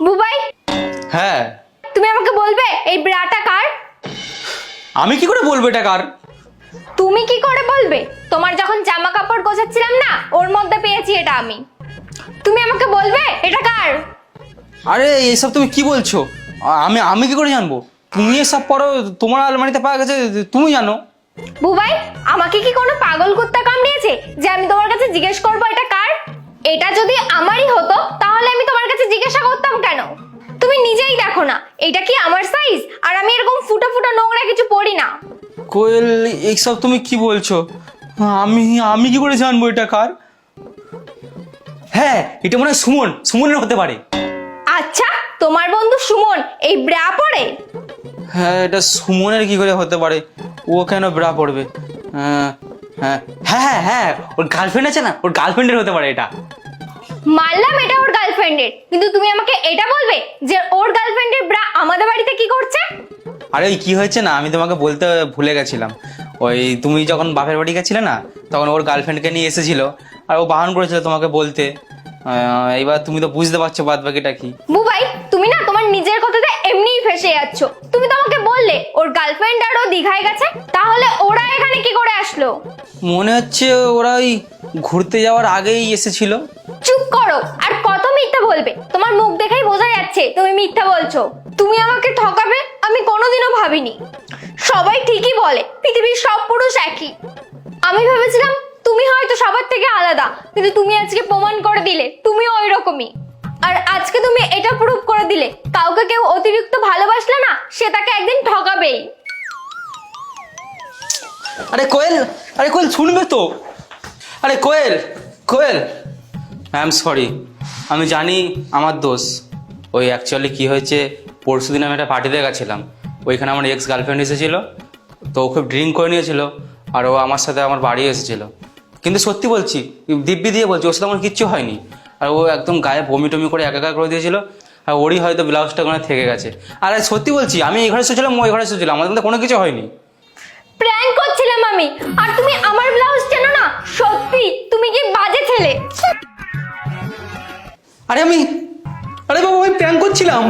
বুবাই, হ্যাঁ তুমি আমাকে বলবে এই ব্রাটা কার? আমি কি করে বলবো এটা কার? তুমি কি করে বলবে? তোমার যখন জামা কাপড় গোছাচ্ছিলাম না, ওর মধ্যে পেয়েছি এটা আমি। তুমি আমাকে বলবে এটা কার? আরে এইসব তুমি কি বলছো? আমি আমি কি করে জানবো? তুমি এসব পরো, তোমার আলমারিতে পাওয়া গেছে, তুমি জানো। বুবাই, আমাকে কি কোনো পাগল কুত্তা কামড়িয়েছে যে আমি তোমার কাছে জিজ্ঞেস করবো এটা কার? এটা যদি আমারই হতো তাহলে আমি তোমার কাছে জিজ্ঞাসা করতাম কেন? তুমি নিজেই দেখো না এটা কি আমার সাইজ, আর আমি এরকম ফুটা ফুটা নোংরা কিছু পরি না। কোয়েল, এইসব তুমি কি বলছো? আমি আমি কি করে জানবো এটা কার? হ্যাঁ, এটা মনে হয় সুমনের হতে পারে। আচ্ছা, তোমার বন্ধু সুমন এই ব্রা পরে? হ্যাঁ, এটা সুমনের কি করে হতে পারে? ও কেন ব্রা পড়বে? হ্যাঁ হ্যাঁ হ্যাঁ হ্যাঁ হ্যাঁ, ওর গার্লফ্রেন্ড আছে না, ওর গার্লফ্রেন্ডের হতে পারে এটা। মানলাম এটা ওর গার্লফ্রেন্ডের, কিন্তু তুমি আমাকে এটা বলবে যে ওর গার্লফ্রেন্ডের ব্রা আমাদের বাড়িতে কি করছে? আরে ওই কি হয়েছে না, আমি তোমাকে বলতে ভুলে গেছিলাম। ওই তুমি যখন বাপের বাড়ি গেছিলে না, তখন ওর গার্লফ্রেন্ডকে নিয়ে এসেছিল, আর ও বারণ করেছিল তোমাকে বলতে। এইবার তুমি তো বুঝতে পারছো বাদ বাকিটা কি। বুবাই, তুমি না তোমার নিজের কথাতে এমনিই ফেসে যাচ্ছ। তুমি তো আমাকে বললে ওর গার্লফ্রেন্ড আর ও দীঘায় গেছে, তাহলে ওরা এখানে কি করে আসলো? মনে হচ্ছে ওরা ওই ঘুরতে যাওয়ার আগেই এসেছিল। চুপ করো, আর কত মিথ্যা বলবে? তোমার মুখ দেখেই বোঝা যাচ্ছে তুমি মিথ্যা বলছো। তুমি আমাকে ঠকাবে আমি কোনোদিনও ভাবিনি। সবাই ঠিকই বলে পৃথিবীর সব পুরুষ একই। আমি ভেবেছিলাম তুমি হয়তো সবার থেকে আলাদা, কিন্তু তুমি আজকে প্রমাণ করে দিলে তুমিও ওই রকমই। আর আজকে তুমি এটা প্রুভ করে দিলে কাউকে কেউ অতিরিক্ত ভালোবাসলে না, সে তাকে একদিন ঠকাবেই। আরে কোয়েল, আরে কোয়েল শুনবে তো। আরে কোয়েল, কোয়েল, আই এম সরি। আমি জানি আমার দোষ। ওই অ্যাকচুয়ালি কি হয়েছে, পরশু দিন আমি একটা পার্টিতে গেছিলাম, ওইখানে আমার এক্স গার্লফ্রেন্ড এসেছিলো। তো ও খুব ড্রিঙ্ক করে নিয়েছিল, আর ও আমার সাথে আমার বাড়ি এসেছিলো। কিন্তু সত্যি বলছি, দিব্যি দিয়ে বলছি, ওর সাথে আমার কিচ্ছু হয়নি। আর ও একদম গায়ে বমি টমি করে একাকার করে দিয়েছিল, আর ওরই হয়তো ব্লাউজটা ওখানে থেকে গেছে। আর সত্যি বলছি, আমি এই ঘরে শুয়েছিলাম, ও এই ঘরে শুয়েছিলাম, আমাদের মধ্যে কোনো কিছু হয়নি। প্র্যাঙ্ক করছিলাম আমি, আর তুমি আমার ব্লাউজ চেনো না? সত্যি তুমি কি বাজে ছেলে। আরে আমি, আরে বাবা, আমি প্র্যাঙ্ক করছিলাম।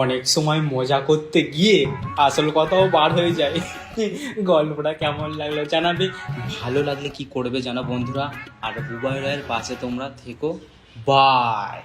অনেক সময় মজা করতে গিয়ে আসল কথাও বার হয়ে যায়। গল্পটা কেমন লাগলো জানাবে। ভালো লাগলে কি করবে জানো বন্ধুরা, আর বুবাই রায়ের পাশে তোমরা থেকো। বাই।